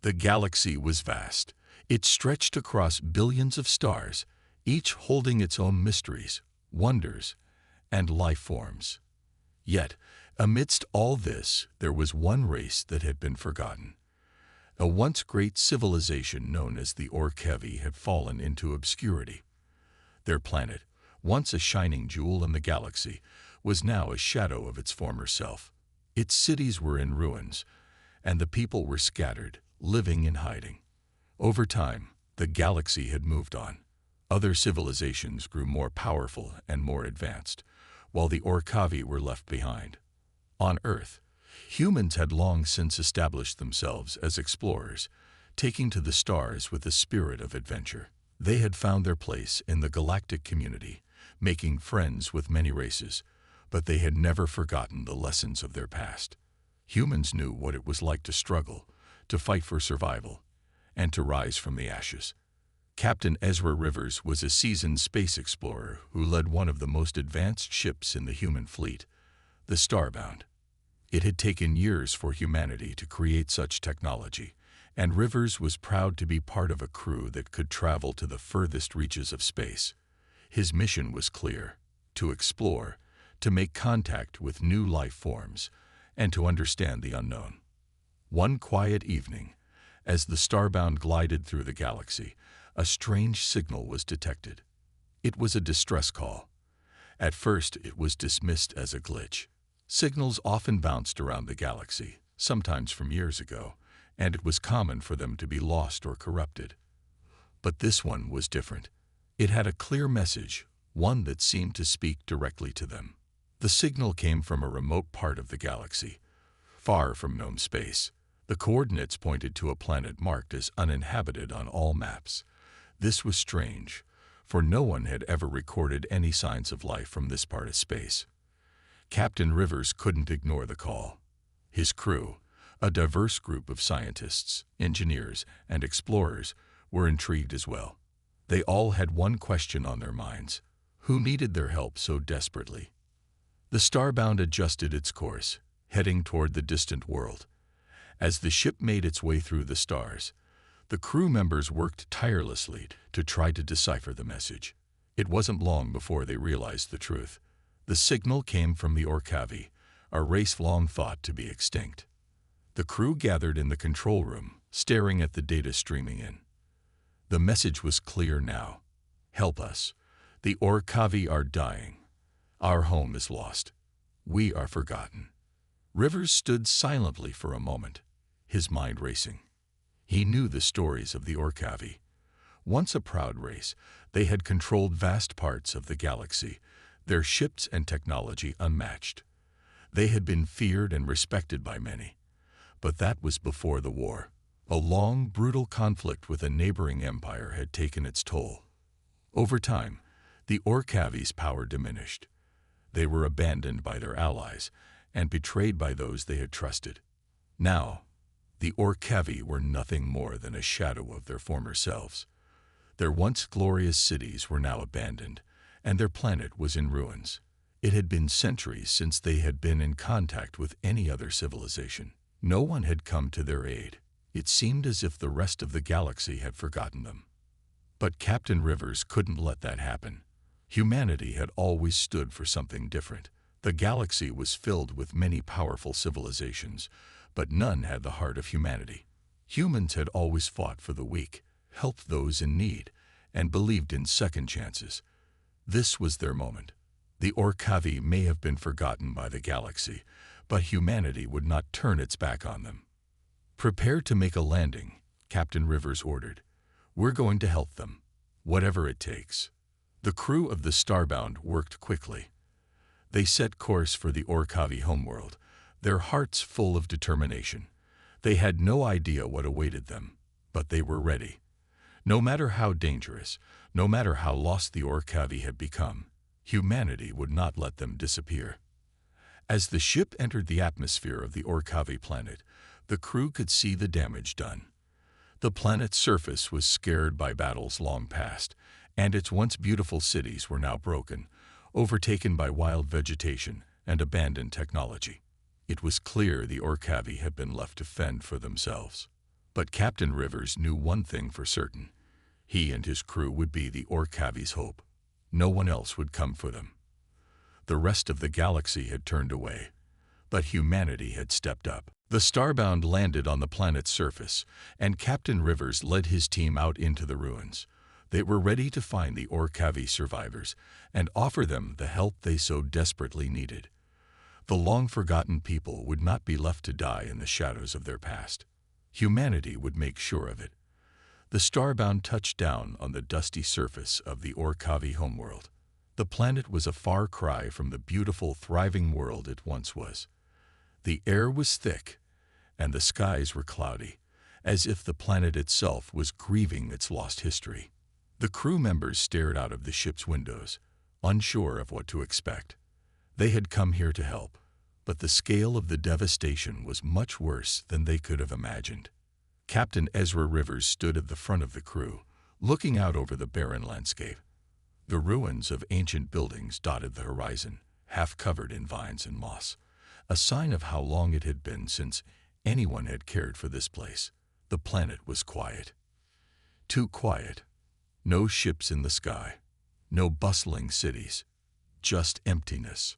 The galaxy was vast. It stretched across billions of stars, each holding its own mysteries, wonders, and life forms. Yet, amidst all this, there was one race that had been forgotten. A once great civilization known as the Orcs had fallen into obscurity. Their planet, once a shining jewel in the galaxy, was now a shadow of its former self. Its cities were in ruins, and the people were scattered, living in hiding. Over time, the galaxy had moved on. Other civilizations grew more powerful and more advanced, while the Orcs were left behind. On Earth, humans had long since established themselves as explorers, taking to the stars with the spirit of adventure. They had found their place in the galactic community, making friends with many races, but they had never forgotten the lessons of their past. Humans knew what it was like to struggle, to fight for survival, and to rise from the ashes. Captain Ezra Rivers was a seasoned space explorer who led one of the most advanced ships in the human fleet, the Starbound. It had taken years for humanity to create such technology, and Rivers was proud to be part of a crew that could travel to the furthest reaches of space. His mission was clear: to explore, to make contact with new life forms, and to understand the unknown. One quiet evening, as the Starbound glided through the galaxy, a strange signal was detected. It was a distress call. At first, it was dismissed as a glitch. Signals often bounced around the galaxy, sometimes from years ago, and it was common for them to be lost or corrupted. But this one was different. It had a clear message, one that seemed to speak directly to them. The signal came from a remote part of the galaxy, far from known space. The coordinates pointed to a planet marked as uninhabited on all maps. This was strange, for no one had ever recorded any signs of life from this part of space. Captain Rivers couldn't ignore the call. His crew, a diverse group of scientists, engineers, and explorers, were intrigued as well. They all had one question on their minds: who needed their help so desperately? The Starbound adjusted its course, heading toward the distant world. As the ship made its way through the stars, the crew members worked tirelessly to try to decipher the message. It wasn't long before they realized the truth. The signal came from the Orcs, a race long thought to be extinct. The crew gathered in the control room, staring at the data streaming in. The message was clear now: help us. The Orcs are dying. Our home is lost. We are forgotten. Rivers stood silently for a moment, his mind racing. He knew the stories of the Orcs. Once a proud race, they had controlled vast parts of the galaxy, their ships and technology unmatched. They had been feared and respected by many. But that was before the war. A long, brutal conflict with a neighboring empire had taken its toll. Over time, the Orcs' power diminished. They were abandoned by their allies and betrayed by those they had trusted. Now, the Orcs were nothing more than a shadow of their former selves. Their once glorious cities were now abandoned, and their planet was in ruins. It had been centuries since they had been in contact with any other civilization. No one had come to their aid. It seemed as if the rest of the galaxy had forgotten them. But Captain Rivers couldn't let that happen. Humanity had always stood for something different. The galaxy was filled with many powerful civilizations, but none had the heart of humanity. Humans had always fought for the weak, helped those in need, and believed in second chances. This was their moment. The Orcs may have been forgotten by the galaxy, but humanity would not turn its back on them. "Prepare to make a landing," Captain Rivers ordered. "We're going to help them, whatever it takes." The crew of the Starbound worked quickly. They set course for the Orcs' homeworld, their hearts full of determination. They had no idea what awaited them, but they were ready. No matter how dangerous, no matter how lost the Orcs had become, humanity would not let them disappear. As the ship entered the atmosphere of the Orcs planet, the crew could see the damage done. The planet's surface was scarred by battles long past, and its once beautiful cities were now broken, overtaken by wild vegetation and abandoned technology. It was clear the Orcs had been left to fend for themselves. But Captain Rivers knew one thing for certain. He and his crew would be the Orcavi's hope. No one else would come for them. The rest of the galaxy had turned away, but humanity had stepped up. The Starbound landed on the planet's surface, and Captain Rivers led his team out into the ruins. They were ready to find the Orcavi survivors and offer them the help they so desperately needed. The long-forgotten people would not be left to die in the shadows of their past. Humanity would make sure of it. The Starbound touched down on the dusty surface of the Orcavi homeworld. The planet was a far cry from the beautiful, thriving world it once was. The air was thick, and the skies were cloudy, as if the planet itself was grieving its lost history. The crew members stared out of the ship's windows, unsure of what to expect. They had come here to help, but the scale of the devastation was much worse than they could have imagined. Captain Ezra Rivers stood at the front of the crew, looking out over the barren landscape. The ruins of ancient buildings dotted the horizon, half covered in vines and moss, a sign of how long it had been since anyone had cared for this place. The planet was quiet. Too quiet. No ships in the sky. No bustling cities. Just emptiness.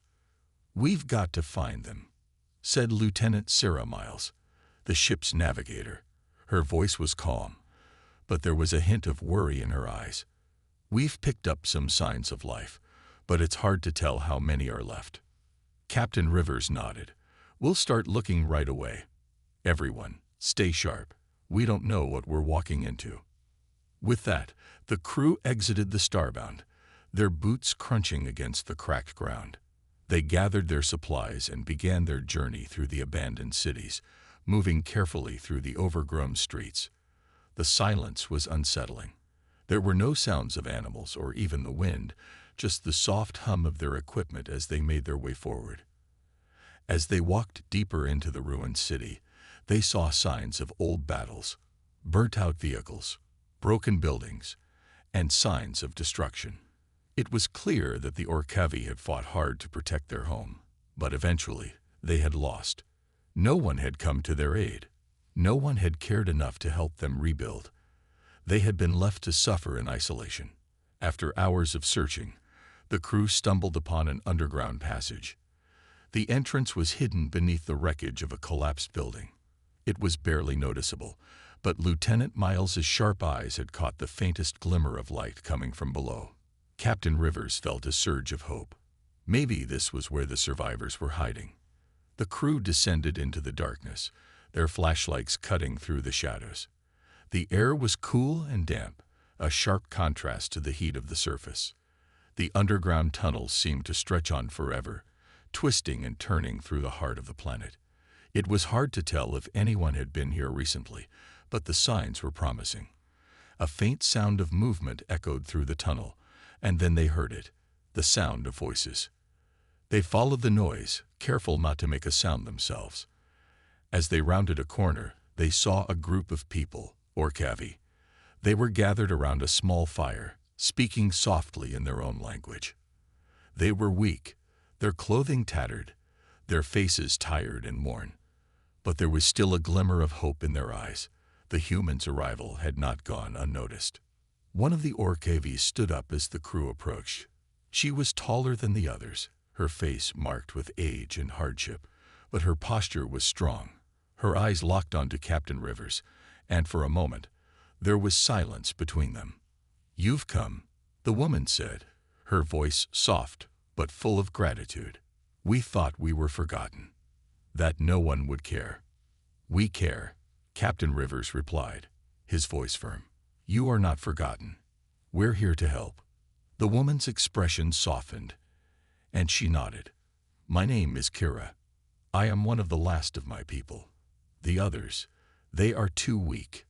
"We've got to find them," said Lieutenant Sarah Miles, the ship's navigator. Her voice was calm, but there was a hint of worry in her eyes. "We've picked up some signs of life, but it's hard to tell how many are left." Captain Rivers nodded. "We'll start looking right away. Everyone, stay sharp. We don't know what we're walking into." With that, the crew exited the Starbound, their boots crunching against the cracked ground. They gathered their supplies and began their journey through the abandoned cities, moving carefully through the overgrown streets. The silence was unsettling. There were no sounds of animals or even the wind, just the soft hum of their equipment as they made their way forward. As they walked deeper into the ruined city, they saw signs of old battles, burnt-out vehicles, broken buildings, and signs of destruction. It was clear that the Orcavi had fought hard to protect their home, but eventually they had lost. No one had come to their aid. No one had cared enough to help them rebuild. They had been left to suffer in isolation. After hours of searching, the crew stumbled upon an underground passage. The entrance was hidden beneath the wreckage of a collapsed building. It was barely noticeable, but Lieutenant Miles's sharp eyes had caught the faintest glimmer of light coming from below. Captain Rivers felt a surge of hope. Maybe this was where the survivors were hiding. The crew descended into the darkness, their flashlights cutting through the shadows. The air was cool and damp, a sharp contrast to the heat of the surface. The underground tunnels seemed to stretch on forever, twisting and turning through the heart of the planet. It was hard to tell if anyone had been here recently, but the signs were promising. A faint sound of movement echoed through the tunnel, and then they heard it, the sound of voices. They followed the noise, careful not to make a sound themselves. As they rounded a corner, they saw a group of people, Orcavi. They were gathered around a small fire, speaking softly in their own language. They were weak, their clothing tattered, their faces tired and worn. But there was still a glimmer of hope in their eyes. The humans' arrival had not gone unnoticed. One of the Orcavi stood up as the crew approached. She was taller than the others, her face marked with age and hardship, but her posture was strong. Her eyes locked onto Captain Rivers, and for a moment, there was silence between them. "You've come," the woman said, her voice soft but full of gratitude. "We thought we were forgotten, that no one would care." "We care," Captain Rivers replied, his voice firm. "You are not forgotten. We're here to help." The woman's expression softened, and she nodded. "My name is Kira. I am one of the last of my people. The others, they are too weak.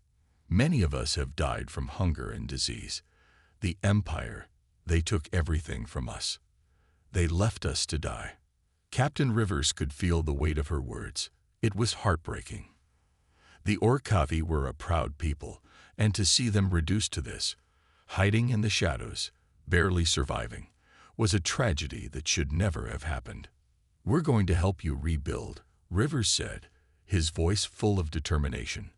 Many of us have died from hunger and disease. The Empire, they took everything from us. They left us to die." Captain Rivers could feel the weight of her words. It was heartbreaking. The Orcavi were a proud people, and to see them reduced to this, hiding in the shadows, barely surviving, was a tragedy that should never have happened. "We're going to help you rebuild," Rivers said, his voice full of determination.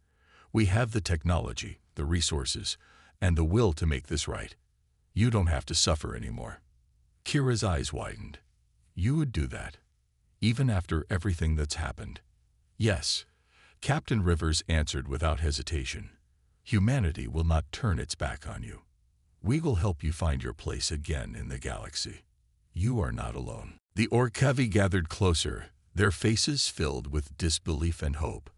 We have the technology, the resources, and the will to make this right. You don't have to suffer anymore." Kira's eyes widened. "You would do that, even after everything that's happened?" "Yes," Captain Rivers answered without hesitation. "Humanity will not turn its back on you. We will help you find your place again in the galaxy. You are not alone." The Orcavi gathered closer, their faces filled with disbelief and hope.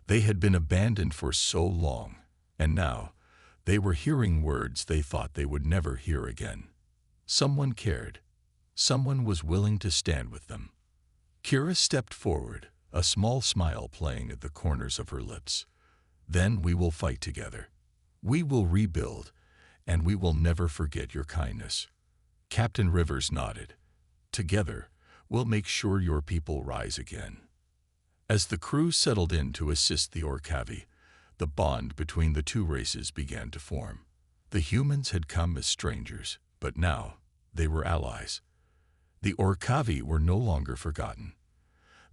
They had been abandoned for so long, and now they were hearing words they thought they would never hear again. Someone cared. Someone was willing to stand with them. Kira stepped forward, a small smile playing at the corners of her lips. "Then we will fight together. We will rebuild, and we will never forget your kindness." Captain Rivers nodded. "Together, we'll make sure your people rise again." As the crew settled in to assist the Orcavi, the bond between the two races began to form. The humans had come as strangers, but now they were allies. The Orcavi were no longer forgotten.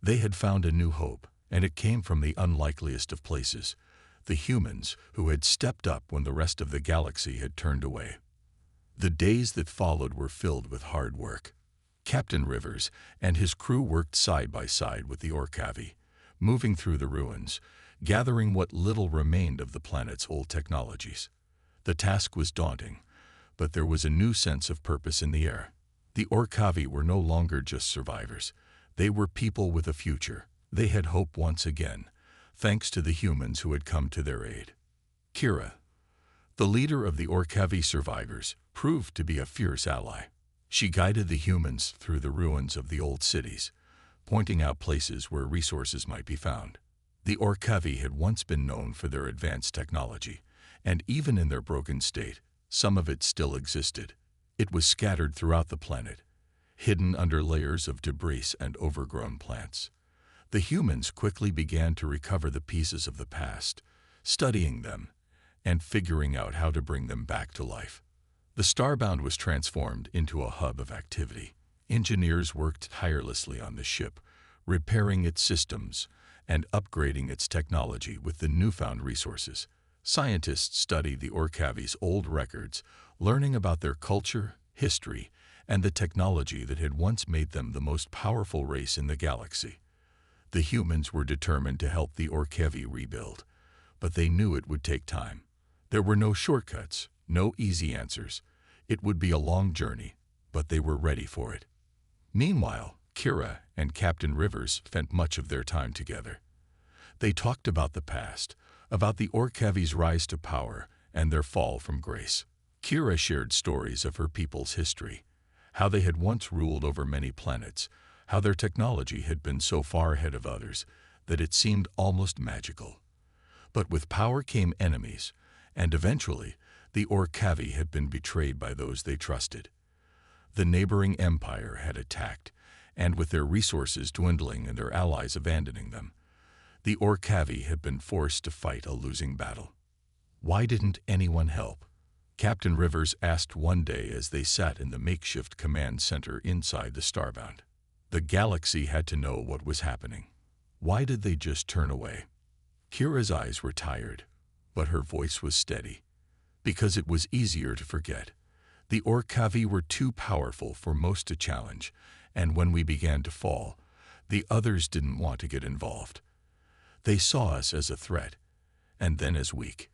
They had found a new hope, and it came from the unlikeliest of places, the humans who had stepped up when the rest of the galaxy had turned away. The days that followed were filled with hard work. Captain Rivers and his crew worked side by side with the Orcavi, moving through the ruins, gathering what little remained of the planet's old technologies. The task was daunting, but there was a new sense of purpose in the air. The Orcavi were no longer just survivors. They were people with a future. They had hope once again, thanks to the humans who had come to their aid. Kira, the leader of the Orcavi survivors, proved to be a fierce ally. She guided the humans through the ruins of the old cities, pointing out places where resources might be found. The Orcavi had once been known for their advanced technology, and even in their broken state, some of it still existed. It was scattered throughout the planet, hidden under layers of debris and overgrown plants. The humans quickly began to recover the pieces of the past, studying them, and figuring out how to bring them back to life. The Starbound was transformed into a hub of activity. Engineers worked tirelessly on the ship, repairing its systems and upgrading its technology with the newfound resources. Scientists studied the Orcavi's old records, learning about their culture, history, and the technology that had once made them the most powerful race in the galaxy. The humans were determined to help the Orcavi rebuild, but they knew it would take time. There were no shortcuts, no easy answers. It would be a long journey, but they were ready for it. Meanwhile, Kira and Captain Rivers spent much of their time together. They talked about the past, about the Orcavi's rise to power and their fall from grace. Kira shared stories of her people's history, how they had once ruled over many planets, how their technology had been so far ahead of others that it seemed almost magical. But with power came enemies, and eventually the Orcavi had been betrayed by those they trusted. The neighboring empire had attacked, and with their resources dwindling and their allies abandoning them, the Orcavi had been forced to fight a losing battle. Why didn't anyone help? Captain Rivers asked one day as they sat in the makeshift command center inside the Starbound. The galaxy had to know what was happening. Why did they just turn away? Kira's eyes were tired, but her voice was steady. Because it was easier to forget. The Orcavi were too powerful for most to challenge, and when we began to fall, the others didn't want to get involved. They saw us as a threat, and then as weak.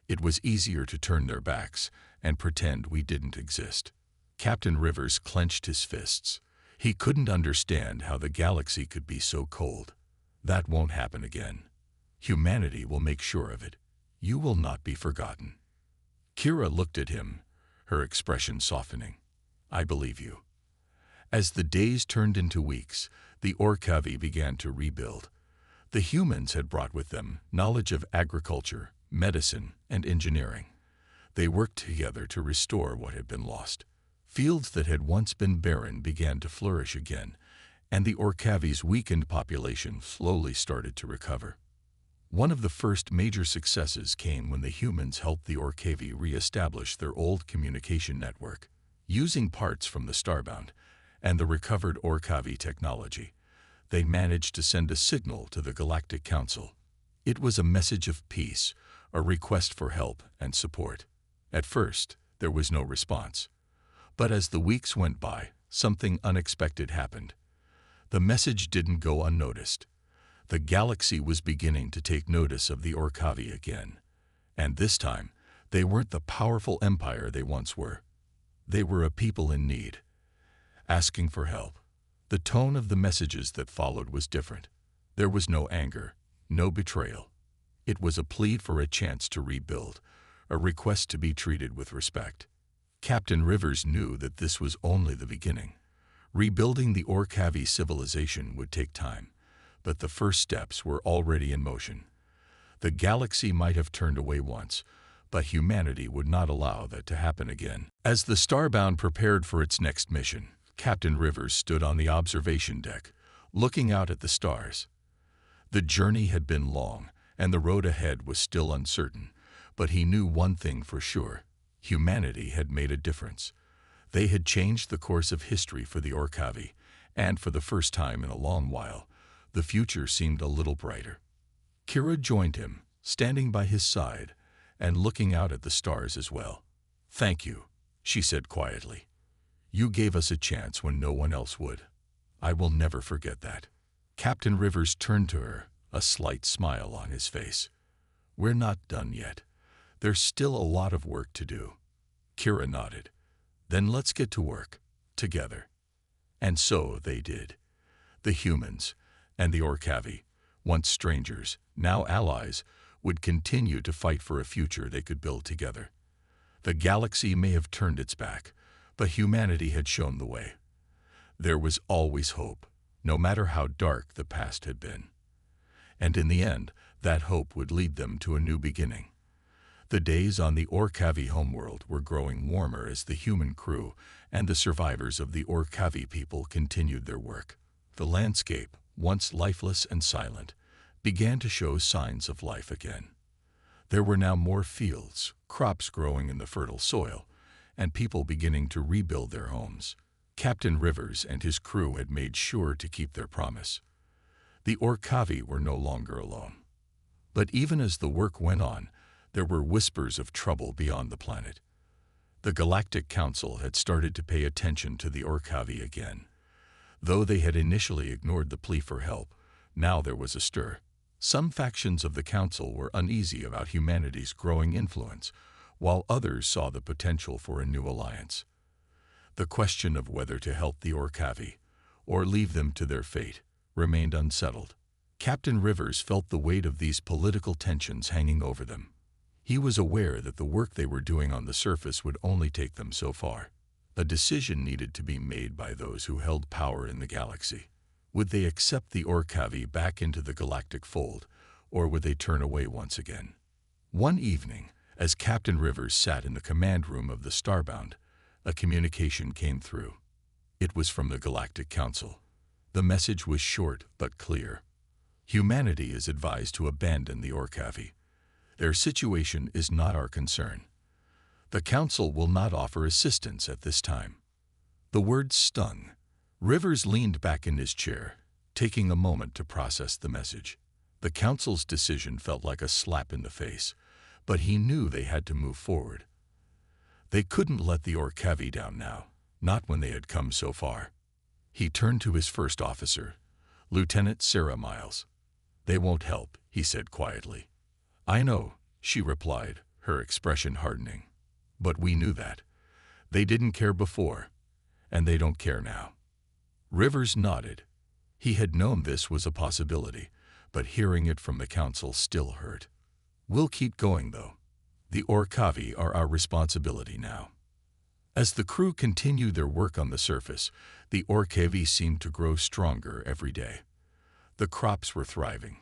It was easier to turn their backs and pretend we didn't exist. Captain Rivers clenched his fists. He couldn't understand how the galaxy could be so cold. That won't happen again. Humanity will make sure of it. You will not be forgotten. Kira looked at him, her expression softening. I believe you. As the days turned into weeks, the Orcavi began to rebuild. The humans had brought with them knowledge of agriculture, medicine, and engineering. They worked together to restore what had been lost. Fields that had once been barren began to flourish again, and the Orcavi's weakened population slowly started to recover. One of the first major successes came when the humans helped the Orcavi re-establish their old communication network. Using parts from the Starbound and the recovered Orcavi technology, they managed to send a signal to the Galactic Council. It was a message of peace, a request for help and support. At first, there was no response. But as the weeks went by, something unexpected happened. The message didn't go unnoticed. The galaxy was beginning to take notice of the Orcavi again. And this time, they weren't the powerful empire they once were. They were a people in need, asking for help. The tone of the messages that followed was different. There was no anger, no betrayal. It was a plea for a chance to rebuild, a request to be treated with respect. Captain Rivers knew that this was only the beginning. Rebuilding the Orcavi civilization would take time, but the first steps were already in motion. The galaxy might have turned away once, but humanity would not allow that to happen again. As the Starbound prepared for its next mission, Captain Rivers stood on the observation deck, looking out at the stars. The journey had been long, and the road ahead was still uncertain, but he knew one thing for sure: humanity had made a difference. They had changed the course of history for the Orcavi, and for the first time in a long while, the future seemed a little brighter. Kira joined him, standing by his side and looking out at the stars as well. "Thank you," she said quietly. "You gave us a chance when no one else would. I will never forget that." Captain Rivers turned to her, a slight smile on his face. "We're not done yet. There's still a lot of work to do." Kira nodded. "Then let's get to work, together." And so they did. The humans and the Orcavi, once strangers, now allies, would continue to fight for a future they could build together. The galaxy may have turned its back, but humanity had shown the way. There was always hope, no matter how dark the past had been. And in the end, that hope would lead them to a new beginning. The days on the Orcavi homeworld were growing warmer as the human crew and the survivors of the Orcavi people continued their work. The landscape, once lifeless and silent, began to show signs of life again. There were now more fields, crops growing in the fertile soil, and people beginning to rebuild their homes. Captain Rivers and his crew had made sure to keep their promise. The Orcavi were no longer alone. But even as the work went on, there were whispers of trouble beyond the planet. The Galactic Council had started to pay attention to the Orcavi again. Though they had initially ignored the plea for help, now there was a stir. Some factions of the Council were uneasy about humanity's growing influence, while others saw the potential for a new alliance. The question of whether to help the Orcavi, or leave them to their fate, remained unsettled. Captain Rivers felt the weight of these political tensions hanging over them. He was aware that the work they were doing on the surface would only take them so far. A decision needed to be made by those who held power in the galaxy. Would they accept the Orcavi back into the galactic fold, or would they turn away once again? One evening, as Captain Rivers sat in the command room of the Starbound, a communication came through. It was from the Galactic Council. The message was short but clear. Humanity is advised to abandon the Orcavi. Their situation is not our concern. The Council will not offer assistance at this time. The words stung. Rivers leaned back in his chair, taking a moment to process the message. The Council's decision felt like a slap in the face, but he knew they had to move forward. They couldn't let the Orcavi down now, not when they had come so far. He turned to his first officer, Lieutenant Sarah Miles. "They won't help," he said quietly. "I know," she replied, her expression hardening. "But we knew that. They didn't care before, and they don't care now." Rivers nodded. He had known this was a possibility, but hearing it from the Council still hurt. "We'll keep going, though. The Orcavi are our responsibility now." As the crew continued their work on the surface, the Orcavi seemed to grow stronger every day. The crops were thriving,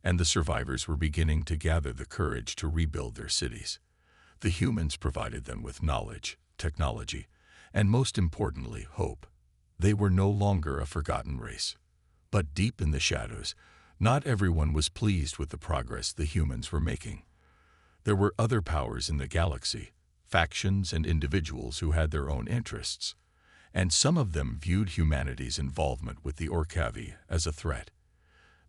and the survivors were beginning to gather the courage to rebuild their cities. The humans provided them with knowledge, technology, and most importantly, hope. They were no longer a forgotten race. But deep in the shadows, not everyone was pleased with the progress the humans were making. There were other powers in the galaxy, factions and individuals who had their own interests, and some of them viewed humanity's involvement with the Orcavi as a threat.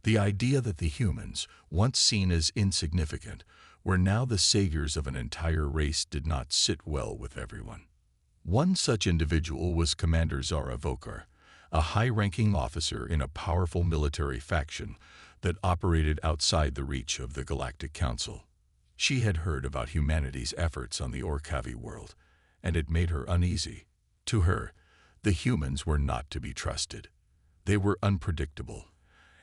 The idea that the humans, once seen as insignificant, were now the saviors of an entire race did not sit well with everyone. One such individual was Commander Zara Vokar, a high-ranking officer in a powerful military faction that operated outside the reach of the Galactic Council. She had heard about humanity's efforts on the Orcavi world, and it made her uneasy. To her, the humans were not to be trusted. They were unpredictable,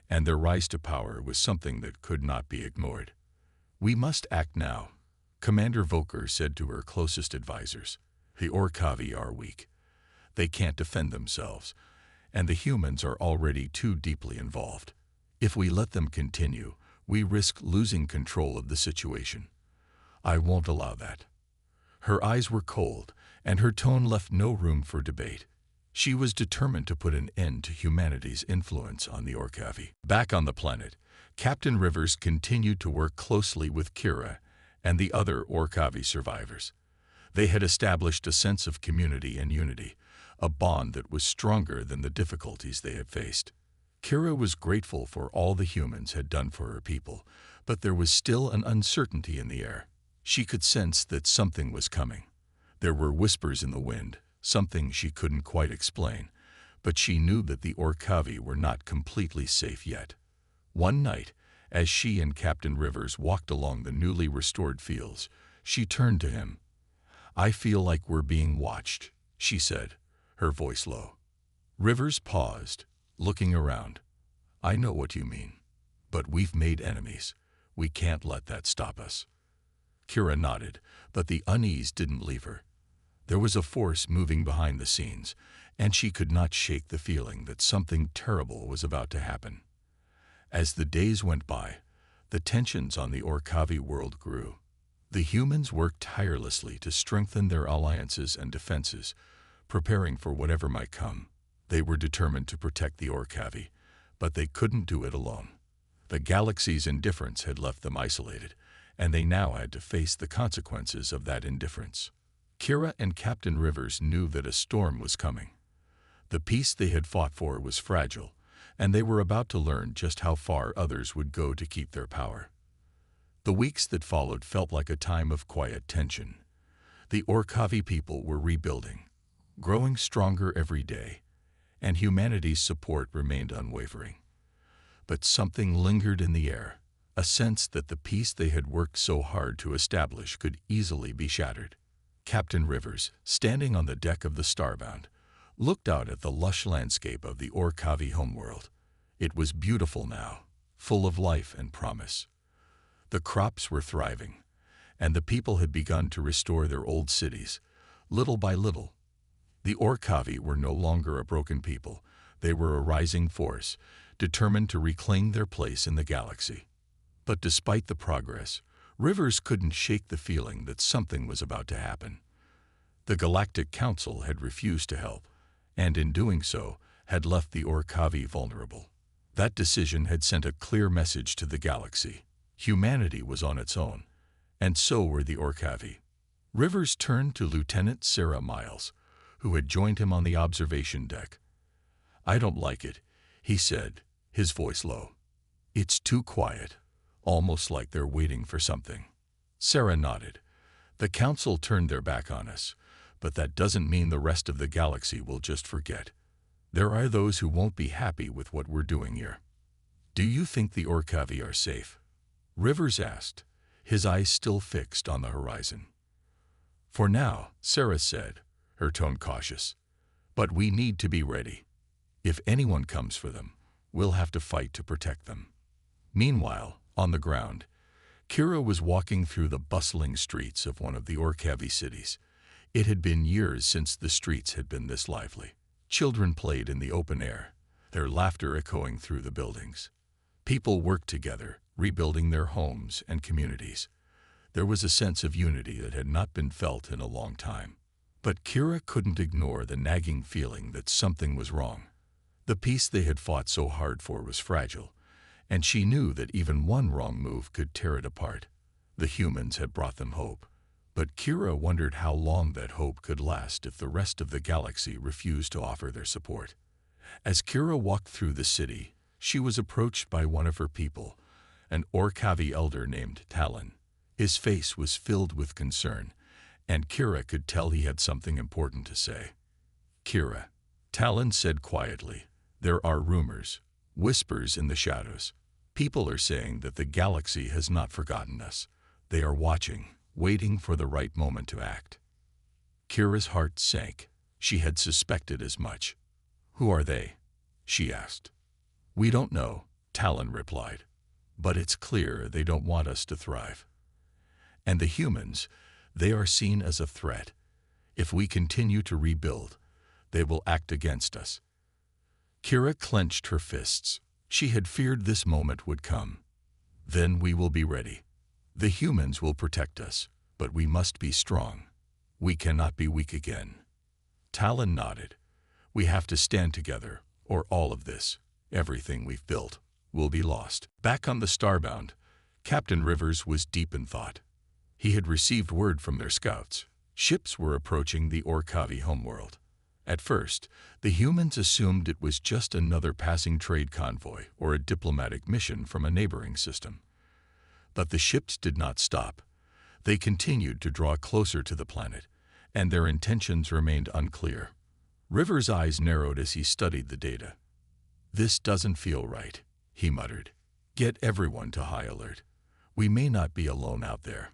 and their rise to power was something that could not be ignored. "We must act now," Commander Vokar said to her closest advisors. "The Orcavi are weak. They can't defend themselves, and the humans are already too deeply involved. If we let them continue, we risk losing control of the situation. I won't allow that." Her eyes were cold, and her tone left no room for debate. She was determined to put an end to humanity's influence on the Orcavi. Back on the planet, Captain Rivers continued to work closely with Kira and the other Orcavi survivors. They had established a sense of community and unity, a bond that was stronger than the difficulties they had faced. Kira was grateful for all the humans had done for her people, but there was still an uncertainty in the air. She could sense that something was coming. There were whispers in the wind, something she couldn't quite explain, but she knew that the Orcavi were not completely safe yet. One night, as she and Captain Rivers walked along the newly restored fields, she turned to him. "I feel like we're being watched," she said, her voice low. Rivers paused, looking around. "I know what you mean, but we've made enemies. We can't let that stop us." Kira nodded, but the unease didn't leave her. There was a force moving behind the scenes, and she could not shake the feeling that something terrible was about to happen. As the days went by, the tensions on the Orcavi world grew. The humans worked tirelessly to strengthen their alliances and defenses, preparing for whatever might come. They were determined to protect the Orcavi, but they couldn't do it alone. The galaxy's indifference had left them isolated, and they now had to face the consequences of that indifference. Kira and Captain Rivers knew that a storm was coming. The peace they had fought for was fragile, and they were about to learn just how far others would go to keep their power. The weeks that followed felt like a time of quiet tension. The Orcavi people were rebuilding, growing stronger every day, and humanity's support remained unwavering. But something lingered in the air, a sense that the peace they had worked so hard to establish could easily be shattered. Captain Rivers, standing on the deck of the Starbound, looked out at the lush landscape of the Orcavi homeworld. It was beautiful now, full of life and promise. The crops were thriving, and the people had begun to restore their old cities, little by little. The Orcavi were no longer a broken people. They were a rising force, determined to reclaim their place in the galaxy. But despite the progress, Rivers couldn't shake the feeling that something was about to happen. The Galactic Council had refused to help, and in doing so, had left the Orcavi vulnerable. That decision had sent a clear message to the galaxy. Humanity was on its own, and so were the Orcavi. Rivers turned to Lieutenant Sarah Miles, who had joined him on the observation deck. "I don't like it," he said, his voice low. "It's too quiet, almost like they're waiting for something." Sarah nodded. "The Council turned their back on us, but that doesn't mean the rest of the galaxy will just forget. There are those who won't be happy with what we're doing here." "Do you think the Orcavi are safe?" Rivers asked, his eyes still fixed on the horizon. "For now," Sarah said, her tone cautious. "But we need to be ready. If anyone comes for them, we'll have to fight to protect them." Meanwhile, on the ground, Kira was walking through the bustling streets of one of the Orcavi cities. It had been years since the streets had been this lively. Children played in the open air, their laughter echoing through the buildings. People worked together, rebuilding their homes and communities. There was a sense of unity that had not been felt in a long time. But Kira couldn't ignore the nagging feeling that something was wrong. The peace they had fought so hard for was fragile, and she knew that even one wrong move could tear it apart. The humans had brought them hope, but Kira wondered how long that hope could last if the rest of the galaxy refused to offer their support. As Kira walked through the city, She was approached by one of her people, an Orcavi elder named Talon. His face was filled with concern, and Kira could tell he had something important to say. "Kira," Talon said quietly, "there are rumors, whispers in the shadows. People are saying that the galaxy has not forgotten us. They are watching, waiting for the right moment to act." Kira's heart sank. She had suspected as much. "Who are they?" she asked. "We don't know," Talon replied. "But it's clear they don't want us to thrive. And the humans, they are seen as a threat. If we continue to rebuild, they will act against us." Kira clenched her fists. She had feared this moment would come. "Then we will be ready. The humans will protect us, but we must be strong. We cannot be weak again." Talon nodded. "We have to stand together, or all of this, everything we've built, will be lost." Back on the Starbound, Captain Rivers was deep in thought. He had received word from their scouts. Ships were approaching the Orcavi homeworld. At first, the humans assumed it was just another passing trade convoy or a diplomatic mission from a neighboring system. But the ships did not stop. They continued to draw closer to the planet, and their intentions remained unclear. Rivers' eyes narrowed as he studied the data. "This doesn't feel right," he muttered. "Get everyone to high alert. We may not be alone out there."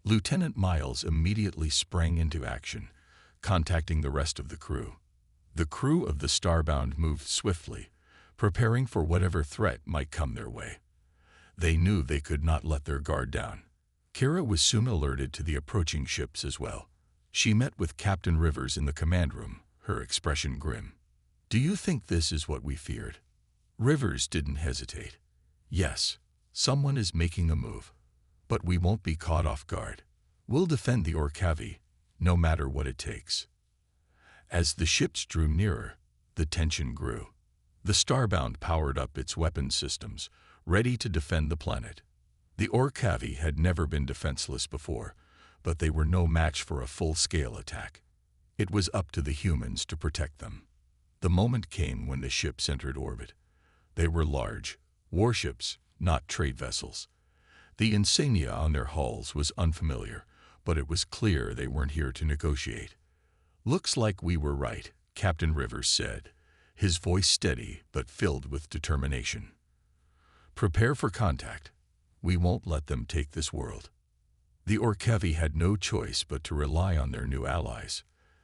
Lieutenant Miles immediately sprang into action, contacting the rest of the crew. The crew of the Starbound moved swiftly, preparing for whatever threat might come their way. They knew they could not let their guard down. Kira was soon alerted to the approaching ships as well. She met with Captain Rivers in the command room, her expression grim. "Do you think this is what we feared?" Rivers didn't hesitate. "Yes, someone is making a move. But we won't be caught off guard. We'll defend the Orcavi, no matter what it takes." As the ships drew nearer, the tension grew. The Starbound powered up its weapons systems, ready to defend the planet. The Orcavi had never been defenseless before, but they were no match for a full-scale attack. It was up to the humans to protect them. The moment came when the ships entered orbit. They were large, warships, not trade vessels. The insignia on their hulls was unfamiliar, but it was clear they weren't here to negotiate. "Looks like we were right," Captain Rivers said, his voice steady but filled with determination. "Prepare for contact. We won't let them take this world." The Orcavi had no choice but to rely on their new allies,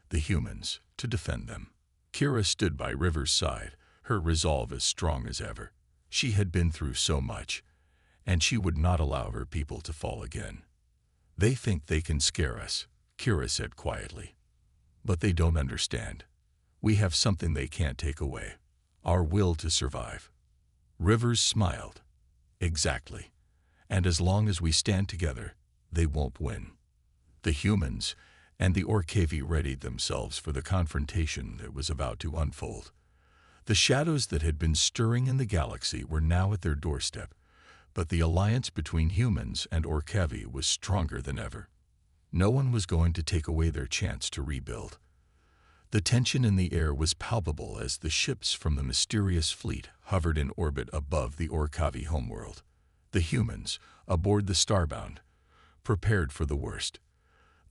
the humans, to defend them. Kira stood by Rivers' side, her resolve as strong as ever. She had been through so much, and she would not allow her people to fall again. "They think they can scare us," Kira said quietly. "But they don't understand. We have something they can't take away, our will to survive." Rivers smiled. "Exactly. And as long as we stand together, they won't win." The humans and the Orcavi readied themselves for the confrontation that was about to unfold. The shadows that had been stirring in the galaxy were now at their doorstep, but the alliance between humans and Orcavi was stronger than ever. No one was going to take away their chance to rebuild. The tension in the air was palpable as the ships from the mysterious fleet hovered in orbit above the Orcavi homeworld. The humans, aboard the Starbound, prepared for the worst.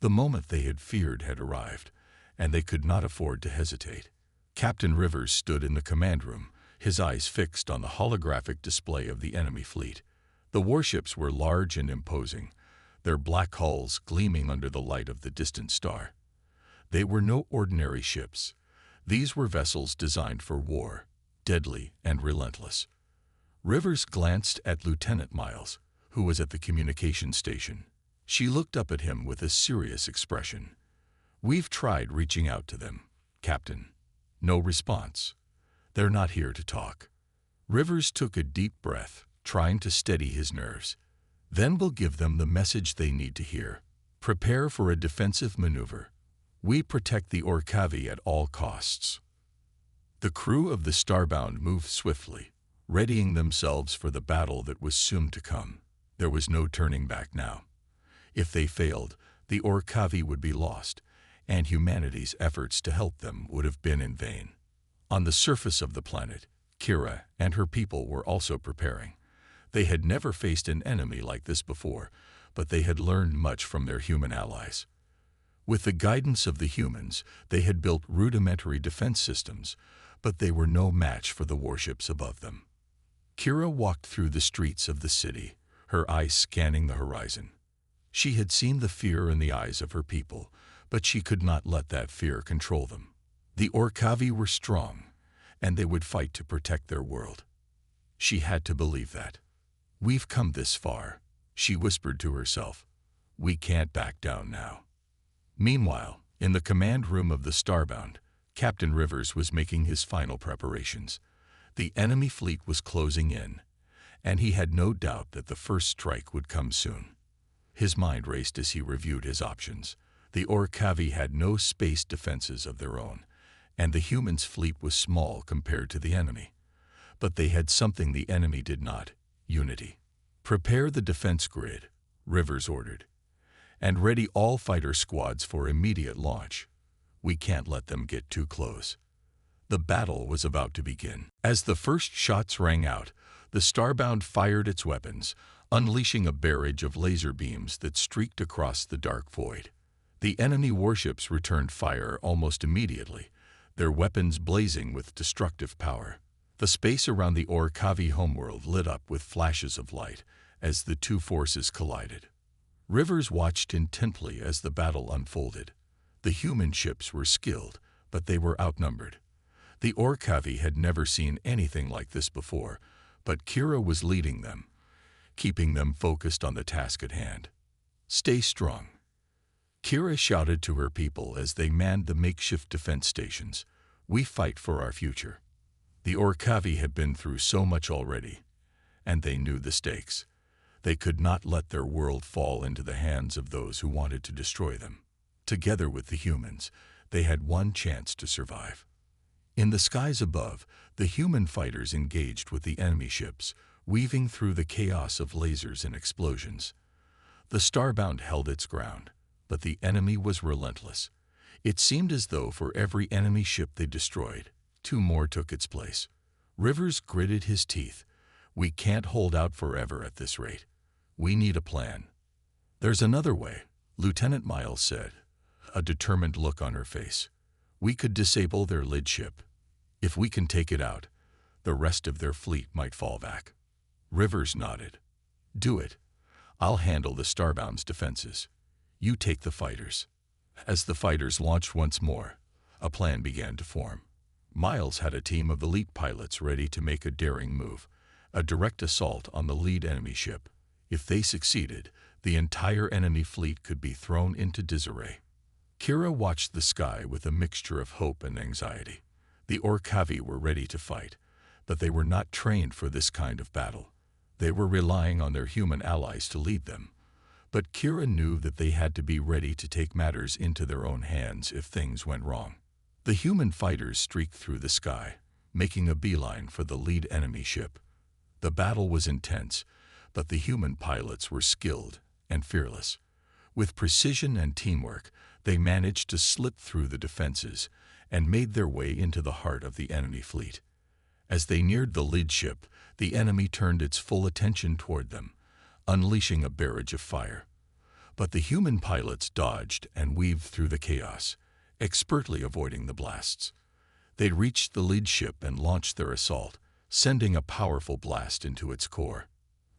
The moment they had feared had arrived, and they could not afford to hesitate. Captain Rivers stood in the command room, his eyes fixed on the holographic display of the enemy fleet. The warships were large and imposing, their black hulls gleaming under the light of the distant star. They were no ordinary ships. These were vessels designed for war, deadly and relentless. Rivers glanced at Lieutenant Miles, who was at the communication station. She looked up at him with a serious expression. "We've tried reaching out to them, Captain. No response. They're not here to talk." Rivers took a deep breath, trying to steady his nerves. "Then we'll give them the message they need to hear. Prepare for a defensive maneuver. We protect the Orcavi at all costs." The crew of the Starbound moved swiftly, readying themselves for the battle that was soon to come. There was no turning back now. If they failed, the Orcavi would be lost, and humanity's efforts to help them would have been in vain. On the surface of the planet, Kira and her people were also preparing. They had never faced an enemy like this before, but they had learned much from their human allies. With the guidance of the humans, they had built rudimentary defense systems, but they were no match for the warships above them. Kira walked through the streets of the city, her eyes scanning the horizon. She had seen the fear in the eyes of her people, but she could not let that fear control them. The Orcavi were strong, and they would fight to protect their world. She had to believe that. "We've come this far," she whispered to herself. "We can't back down now." Meanwhile, in the command room of the Starbound, Captain Rivers was making his final preparations. The enemy fleet was closing in, and he had no doubt that the first strike would come soon. His mind raced as he reviewed his options. The Orcavi had no space defenses of their own, and the humans' fleet was small compared to the enemy. But they had something the enemy did not: unity. "Prepare the defense grid," Rivers ordered, "and ready all fighter squads for immediate launch. We can't let them get too close." The battle was about to begin. As the first shots rang out, the Starbound fired its weapons, unleashing a barrage of laser beams that streaked across the dark void. The enemy warships returned fire almost immediately, their weapons blazing with destructive power. The space around the Orcavi homeworld lit up with flashes of light as the two forces collided. Rivers watched intently as the battle unfolded. The human ships were skilled, but they were outnumbered. The Orcavi had never seen anything like this before, but Kira was leading them, keeping them focused on the task at hand. "Stay strong," Kira shouted to her people as they manned the makeshift defense stations. "We fight for our future." The Orcavi had been through so much already, and they knew the stakes. They could not let their world fall into the hands of those who wanted to destroy them. Together with the humans, they had one chance to survive. In the skies above, the human fighters engaged with the enemy ships, weaving through the chaos of lasers and explosions. The Starbound held its ground, but the enemy was relentless. It seemed as though for every enemy ship they destroyed, two more took its place. Rivers gritted his teeth. "We can't hold out forever at this rate. We need a plan." "There's another way," Lieutenant Miles said, a determined look on her face. "We could disable their lead ship. If we can take it out, the rest of their fleet might fall back." Rivers nodded. "Do it. I'll handle the Starbound's defenses. You take the fighters." As the fighters launched once more, a plan began to form. Miles had a team of elite pilots ready to make a daring move, a direct assault on the lead enemy ship. If they succeeded, the entire enemy fleet could be thrown into disarray. Kira watched the sky with a mixture of hope and anxiety. The Orcavi were ready to fight, but they were not trained for this kind of battle. They were relying on their human allies to lead them. But Kira knew that they had to be ready to take matters into their own hands if things went wrong. The human fighters streaked through the sky, making a beeline for the lead enemy ship. The battle was intense, but the human pilots were skilled and fearless. With precision and teamwork, they managed to slip through the defenses and made their way into the heart of the enemy fleet. As they neared the lead ship, the enemy turned its full attention toward them, unleashing a barrage of fire. But the human pilots dodged and weaved through the chaos, expertly avoiding the blasts. They reached the lead ship and launched their assault, sending a powerful blast into its core.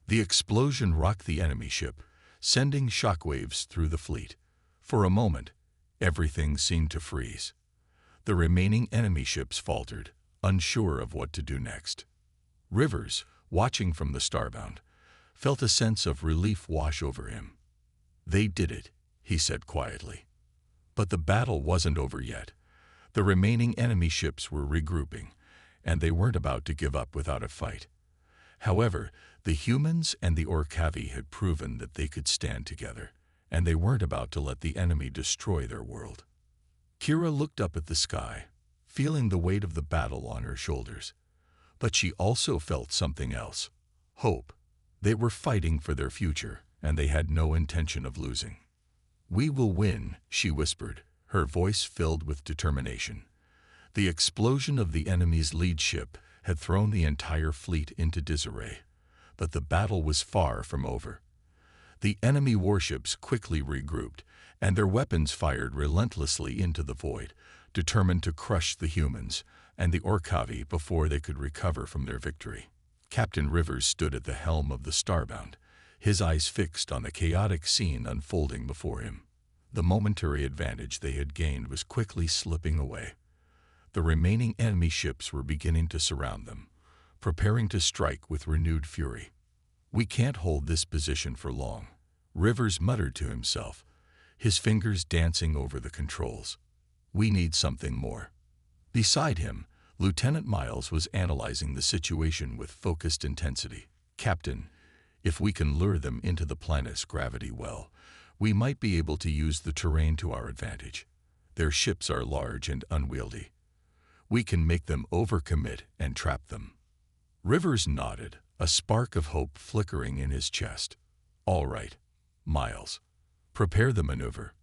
The explosion rocked the enemy ship, sending shockwaves through the fleet. For a moment, everything seemed to freeze. The remaining enemy ships faltered, unsure of what to do next. Rivers, watching from the Starbound, felt a sense of relief wash over him. "They did it," he said quietly. But the battle wasn't over yet. The remaining enemy ships were regrouping, and they weren't about to give up without a fight. However, the humans and the Orcavi had proven that they could stand together, and they weren't about to let the enemy destroy their world. Kira looked up at the sky, feeling the weight of the battle on her shoulders. But she also felt something else: hope. They were fighting for their future, and they had no intention of losing. "We will win," she whispered, her voice filled with determination. The explosion of the enemy's lead ship had thrown the entire fleet into disarray. But the battle was far from over. The enemy warships quickly regrouped, and their weapons fired relentlessly into the void, determined to crush the humans and the Orcavi before they could recover from their victory. Captain Rivers stood at the helm of the Starbound, his eyes fixed on the chaotic scene unfolding before him. The momentary advantage they had gained was quickly slipping away. The remaining enemy ships were beginning to surround them, preparing to strike with renewed fury. "We can't hold this position for long," Rivers muttered to himself, his fingers dancing over the controls. "We need something more." Beside him, Lieutenant Miles was analyzing the situation with focused intensity. "Captain, if we can lure them into the planet's gravity well, we might be able to use the terrain to our advantage. Their ships are large and unwieldy. We can make them overcommit and trap them." Rivers nodded, a spark of hope flickering in his chest. "All right, Miles. Prepare the maneuver.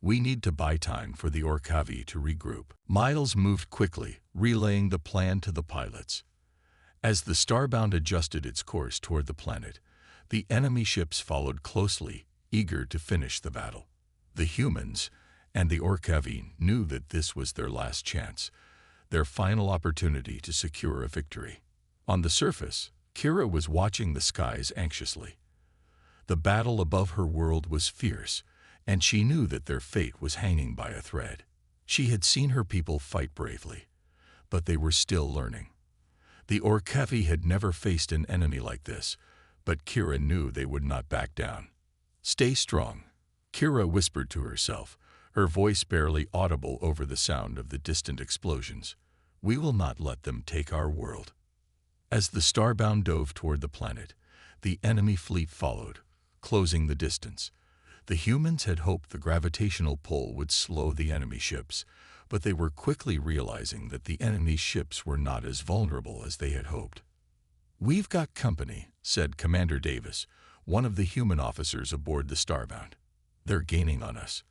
We need to buy time for the Orcavi to regroup." Miles moved quickly, relaying the plan to the pilots. As the Starbound adjusted its course toward the planet, the enemy ships followed closely, eager to finish the battle. The humans and the Orcavi knew that this was their last chance, their final opportunity to secure a victory. On the surface, Kira was watching the skies anxiously. The battle above her world was fierce, and she knew that their fate was hanging by a thread. She had seen her people fight bravely, but they were still learning. The Orcavi had never faced an enemy like this, but Kira knew they would not back down. "Stay strong," Kira whispered to herself, her voice barely audible over the sound of the distant explosions. "We will not let them take our world." As the Starbound dove toward the planet, the enemy fleet followed, closing the distance. The humans had hoped the gravitational pull would slow the enemy ships, but they were quickly realizing that the enemy ships were not as vulnerable as they had hoped. "We've got company," said Commander Davis, one of the human officers aboard the Starbound. "They're gaining on us.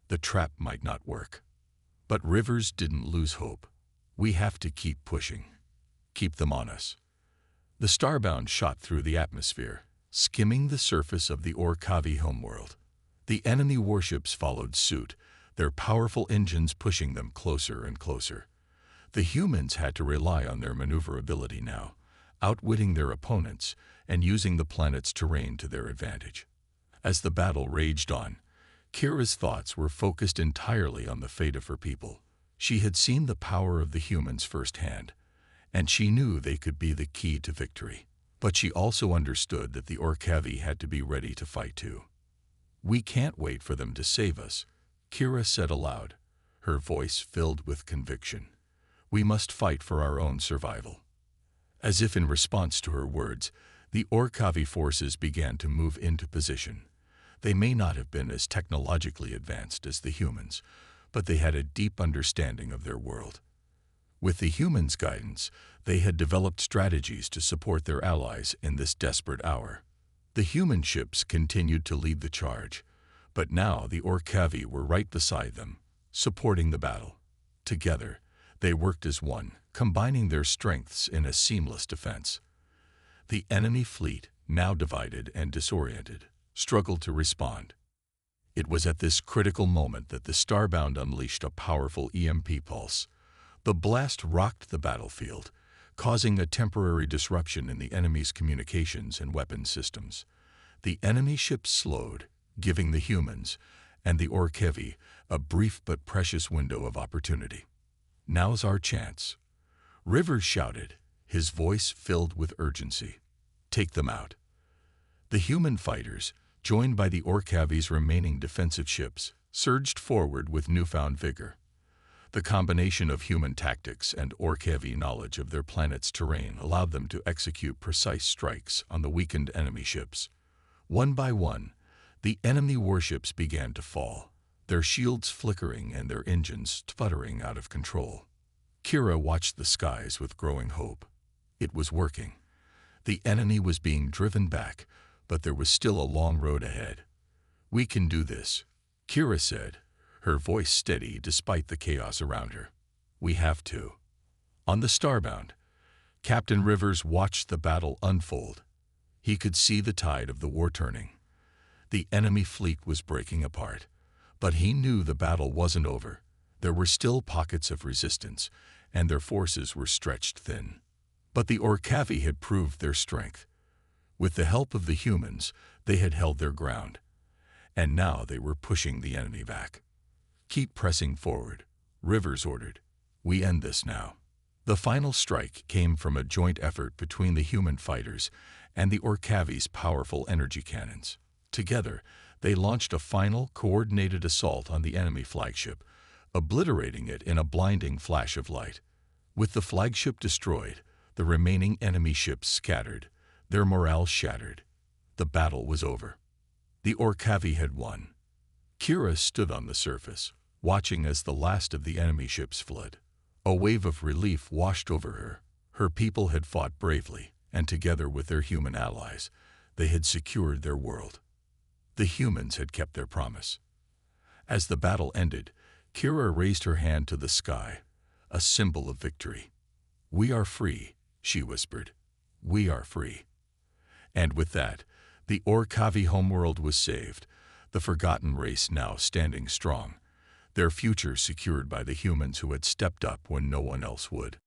The trap might not work." But Rivers didn't lose hope. "We have to keep pushing. Keep them on us." The Starbound shot through the atmosphere, skimming the surface of the Orcavi homeworld. The enemy warships followed suit, their powerful engines pushing them closer and closer. The humans had to rely on their maneuverability now, outwitting their opponents and using the planet's terrain to their advantage. As the battle raged on, Kira's thoughts were focused entirely on the fate of her people. She had seen the power of the humans firsthand, and she knew they could be the key to victory. But she also understood that the Orcavi had to be ready to fight too. "We can't wait for them to save us," Kira said aloud, her voice filled with conviction. "We must fight for our own survival." As if in response to her words, the Orcavi forces began to move into position. They may not have been as technologically advanced as the humans, but they had a deep understanding of their world. With the humans' guidance, they had developed strategies to support their allies in this desperate hour. The human ships continued to lead the charge, but now the Orcavi were right beside them, supporting the battle. Together, they worked as one, combining their strengths in a seamless defense. The enemy fleet, now divided and disoriented, struggled to respond. It was at this critical moment that the Starbound unleashed a powerful EMP pulse. The blast rocked the battlefield, causing a temporary disruption in the enemy's communications and weapon systems. The enemy ships slowed, giving the humans and the Orcavi a brief but precious window of opportunity. "Now's our chance," Rivers shouted, his voice filled with urgency. "Take them out." The human fighters, joined by the Orcavi's remaining defensive ships, surged forward with newfound vigor. The combination of human tactics and Orcavi knowledge of their planet's terrain allowed them to execute precise strikes on the weakened enemy ships. One by one, the enemy warships began to fall, their shields flickering and their engines sputtering out of control. Kira watched the skies with growing hope. It was working. The enemy was being driven back, but there was still a long road ahead. "We can do this," Kira said, her voice steady despite the chaos around her. "We have to." On the Starbound, Captain Rivers watched the battle unfold. He could see the tide of the war turning. The enemy fleet was breaking apart. But he knew the battle wasn't over. There were still pockets of resistance, and their forces were stretched thin. But the Orcavi had proved their strength. With the help of the humans, they had held their ground. And now they were pushing the enemy back. "Keep pressing forward," Rivers ordered. "We end this now." The final strike came from a joint effort between the human fighters and the Orcavi's powerful energy cannons. Together, they launched a final, coordinated assault on the enemy flagship, obliterating it in a blinding flash of light. With the flagship destroyed, the remaining enemy ships scattered, their morale shattered. The battle was over. The Orcavi had won. Kira stood on the surface, watching as the last of the enemy ships fled. A wave of relief washed over her. Her people had fought bravely, and together with their human allies, they had secured their world. The humans had kept their promise. As the battle ended, Kira raised her hand to the sky, a symbol of victory. "We are free," she whispered. "We are free." And with that, the Orcavi homeworld was saved, the forgotten race now standing strong, their future secured by the humans who had stepped up when no one else would.